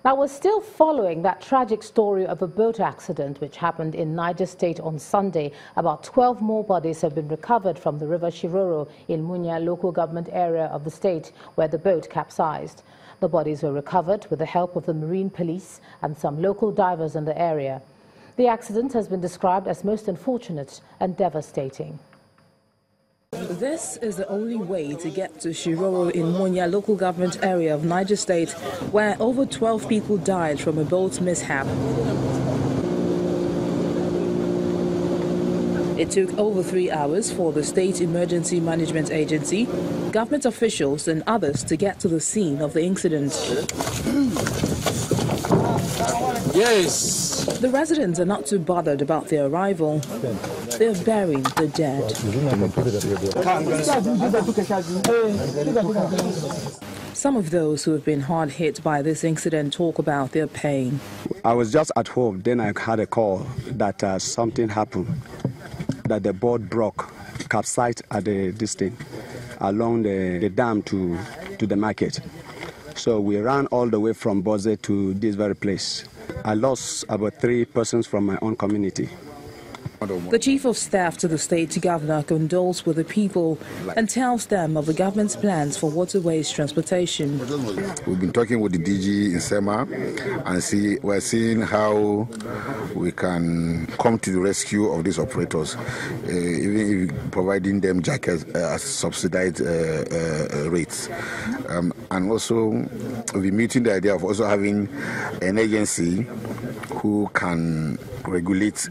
Now, we're still following that tragic story of a boat accident which happened in Niger State on Sunday. About 12 more bodies have been recovered from the river Shiroro in Munya local government area of the state where the boat capsized. The bodies were recovered with the help of the Marine Police and some local divers in the area. The accident has been described as most unfortunate and devastating. This is the only way to get to Shiroro in Munya local government area of Niger State, where over 12 people died from a boat mishap. It took over 3 hours for the State Emergency Management Agency, government officials and others to get to the scene of the incident. Yes. The residents are not too bothered about their arrival. They're burying the dead. Some of those who have been hard hit by this incident talk about their pain. I was just at home, then I had a call that something happened, that the boat broke, capsized at the distance along the dam to the market. So we ran all the way from Boze to this very place. I lost about 3 persons from my own community. The Chief of Staff to the State Governor condoles with the people and tells them of the government's plans for waterways transportation. We've been talking with the DG in Sema and we're seeing how we can come to the rescue of these operators, even if providing them jackets at subsidized rates. And also we'll be meeting the idea of also having an agency who can regulate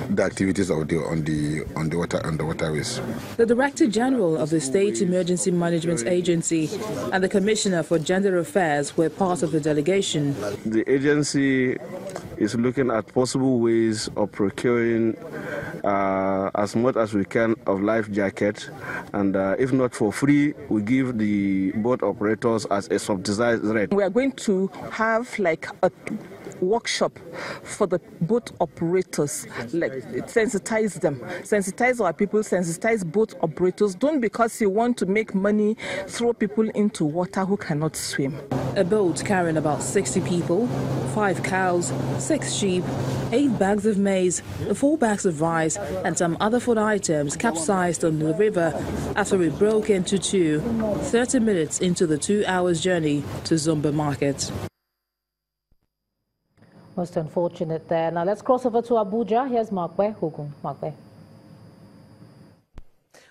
the activities of on the waterways. The Director General of the State Emergency Management Agency and the Commissioner for Gender Affairs were part of the delegation. The agency is looking at possible ways of procuring as much as we can of life jackets, and if not for free, we give the boat operators as a subsidized rate. We are going to have like a workshop for the boat operators, like sensitize them, sensitize our people, sensitize boat operators. Don't, because you want to make money, throw people into water who cannot swim. A boat carrying about 60 people, 5 cows, 6 sheep, 8 bags of maize, 4 bags of rice and some other food items capsized on the river after it broke into two, 30 minutes into the 2 hours journey to Zomba Market. Most unfortunate there. Now let's cross over to Abuja. Here's Markwe Hugun. Markwe.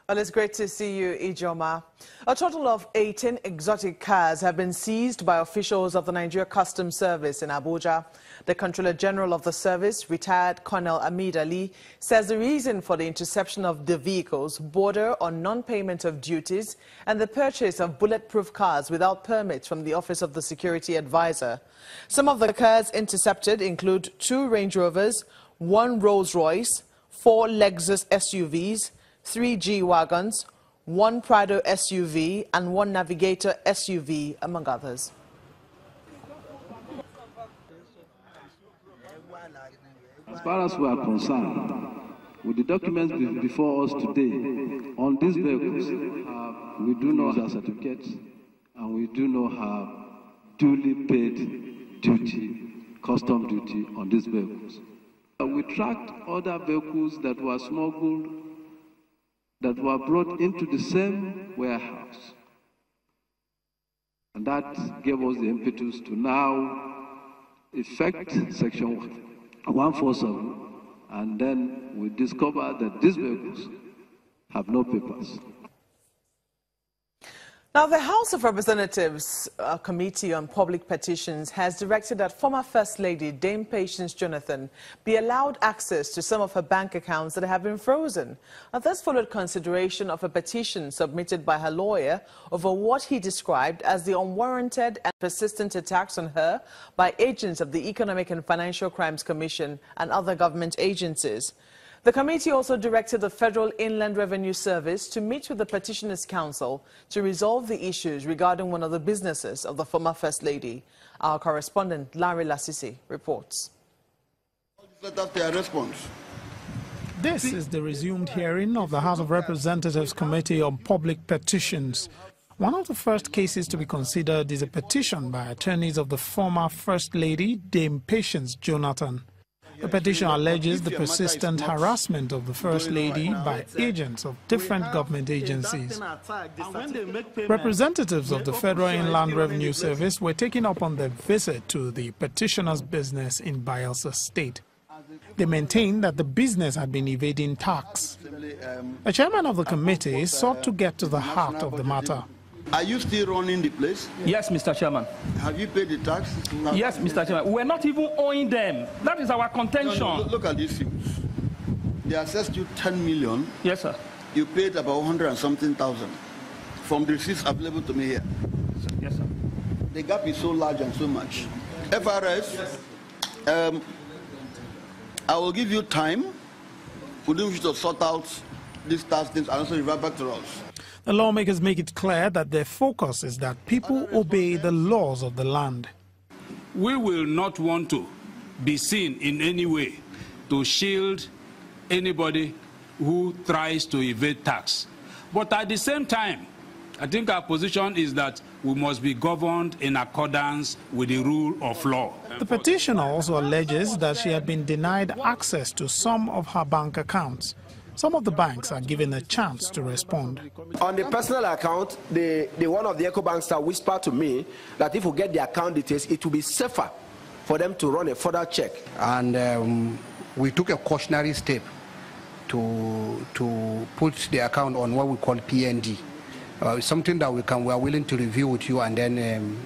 Well, it's great to see you, Ijoma. A total of 18 exotic cars have been seized by officials of the Nigeria Customs Service in Abuja. The Controller General of the service, retired Colonel Amid Ali, says the reason for the interception of the vehicles border on non-payment of duties and the purchase of bulletproof cars without permits from the Office of the Security Advisor. Some of the cars intercepted include 2 Range Rovers, 1 Rolls-Royce, 4 Lexus SUVs, 3 G-Wagons, 1 Prado SUV and 1 Navigator SUV, among others. As far as we are concerned, with the documents before us today, on these vehicles, we do not have certificates and we do not have duly paid duty, custom duty on these vehicles. We tracked other vehicles that were smuggled, that were brought into the same warehouse. And that gave us the impetus to now effect Section 147, and then we discovered that these vehicles have no papers. Now, the House of Representatives Committee on Public Petitions has directed that former First Lady Dame Patience Jonathan be allowed access to some of her bank accounts that have been frozen. And this followed consideration of a petition submitted by her lawyer over what he described as the unwarranted and persistent attacks on her by agents of the Economic and Financial Crimes Commission and other government agencies. The committee also directed the Federal Inland Revenue Service to meet with the Petitioners' Council to resolve the issues regarding one of the businesses of the former First Lady. Our correspondent, Larry Lasisi, reports. This is the resumed hearing of the House of Representatives Committee on Public Petitions. One of the first cases to be considered is a petition by attorneys of the former First Lady, Dame Patience Jonathan. The petition alleges the persistent harassment of the First Lady by agents of different government agencies. Representatives of the Federal Inland Revenue Service were taken up on their visit to the petitioner's business in Bayelsa State. They maintained that the business had been evading tax. The chairman of the committee sought to get to the heart of the matter. Are you still running the place? Yes, Mr. Chairman. Have you paid the tax? No. Yes, Mr. Chairman. We're not even owing them. That is our contention. No, look at this. They assessed you 10 million. Yes, sir. You paid about 100 and something thousand from the receipts available to me here. Yes, sir. The gap is so large and so much. FRS, I will give you time. We don't wish to sort out these tax things and also revert back to us. The lawmakers make it clear that their focus is that people obey the laws of the land. We will not want to be seen in any way to shield anybody who tries to evade tax. But at the same time, I think our position is that we must be governed in accordance with the rule of law. The petitioner also alleges that she had been denied access to some of her bank accounts. Some of the banks are given a chance to respond. On the personal account, the one of the Eco banks that whispered to me that if we get the account details, it will be safer for them to run a further check. And we took a cautionary step to put the account on what we call PND. Something that we are willing to review with you and then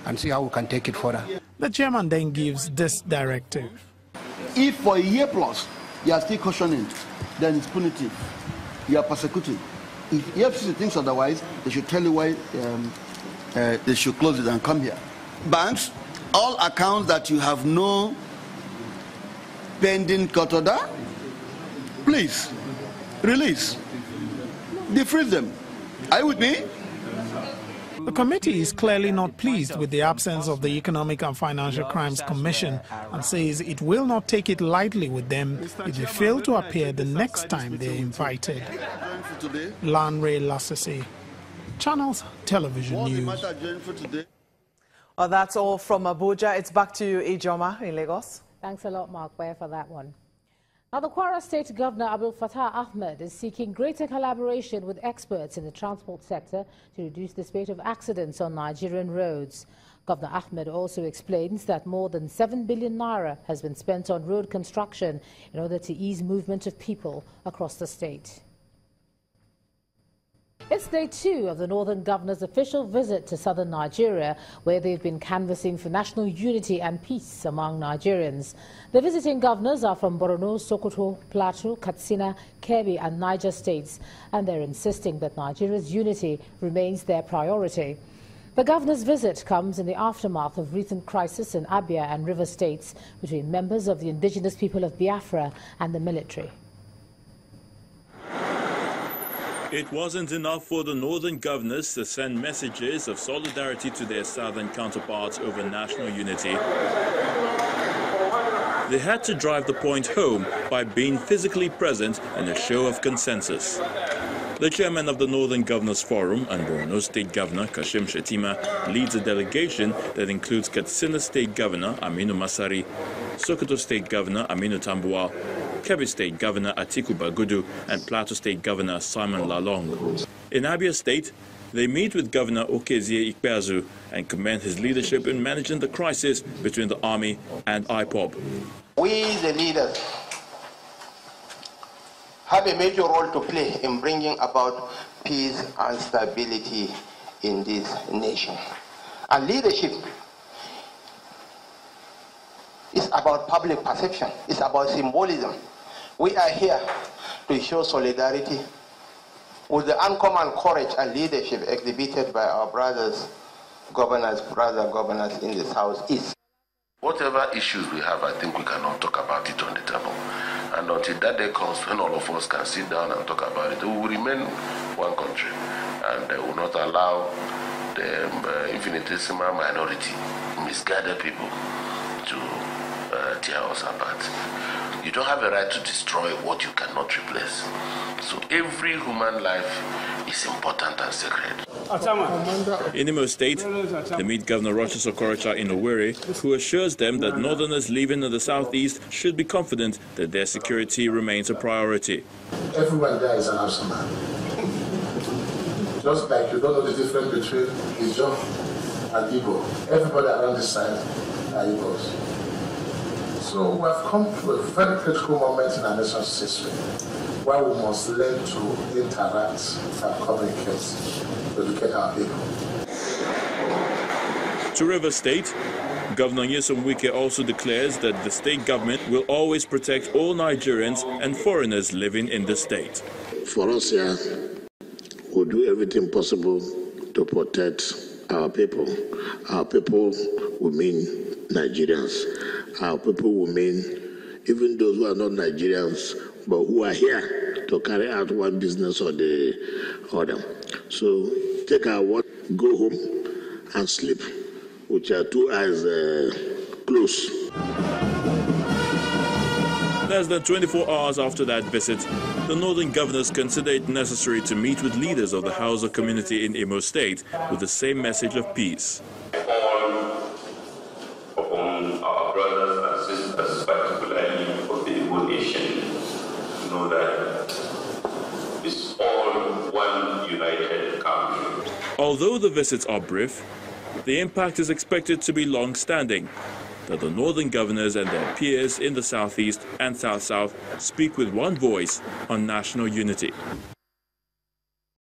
and see how we can take it further. The chairman then gives this directive. If for a year plus you are still cautioning, then it's punitive. You are persecuting. If EFCC thinks otherwise, they should tell you why they should close it and come here. Banks, all accounts that you have no pending court order, please release. Defreeze them. Are you with me? The committee is clearly not pleased with the absence of the Economic and Financial Crimes Commission and says it will not take it lightly with them if they fail to appear the next time they are invited. Lanre Lassese, Channels Television News. Well, that's all from Abuja. It's back to you, Ijoma, in Lagos. Thanks a lot, Mark Ware, for that one. Now, the Kwara State Governor Abdul Fattah Ahmed is seeking greater collaboration with experts in the transport sector to reduce the spate of accidents on Nigerian roads. Governor Ahmed also explains that more than 7 billion naira has been spent on road construction in order to ease movement of people across the state. It's day 2 of the Northern Governor's official visit to southern Nigeria, where they've been canvassing for national unity and peace among Nigerians. The visiting governors are from Borno, Sokoto, Plateau, Katsina, Kebbi and Niger states, and they're insisting that Nigeria's unity remains their priority. The governor's visit comes in the aftermath of recent crisis in Abia and River states between members of the indigenous people of Biafra and the military. It wasn't enough for the northern governors to send messages of solidarity to their southern counterparts over national unity. They had to drive the point home by being physically present in a show of consensus. The chairman of the Northern Governors Forum and Borno State Governor Kashim Shettima leads a delegation that includes Katsina State Governor Aminu Masari, Sokoto State Governor Aminu Tambuwal, Kebbi State Governor Atiku Bagudu and Plateau State Governor Simon Lalong. In Abia State, they meet with Governor Okezie Ikpeazu and commend his leadership in managing the crisis between the army and IPOB. We, the leaders, have a major role to play in bringing about peace and stability in this nation. And leadership is about public perception, it's about symbolism. We are here to show solidarity with the uncommon courage and leadership exhibited by our brother governors in the southeast. Whatever issues we have, I think we cannot talk about it on the table. And until that day comes when all of us can sit down and talk about it, we will remain one country and will not allow the infinitesimal minority, misguided people to tear us apart. You don't have a right to destroy what you cannot replace. So every human life is important and sacred. In Imo State, they meet Governor Rochas Okorocha in Owerri, who assures them that northerners living in the southeast should be confident that their security remains a priority. Everyone there is an Hausa man. Just like you don't know the difference between Ijo and Igbo. Everybody around this side are Igbos. So we have come to a very critical moment in our nation's history where we must learn to interact and communicate to educate our people. To River State, Governor Nyesom Wike also declares that the state government will always protect all Nigerians and foreigners living in the state. For us here, we'll do everything possible to protect our people. Our people will mean Nigerians. Our people will mean even those who are not Nigerians, but who are here to carry out one business or the other. So take our work, go home and sleep with your two eyes closed. Less than 24 hours after that visit, the northern governors consider it necessary to meet with leaders of the Hausa community in Imo State with the same message of peace. All upon our brothers and sisters, particularly of the Igbo nation, to know that it's all one united country. Although the visits are brief, the impact is expected to be long-standing, that the northern governors and their peers in the southeast and south-south speak with one voice on national unity.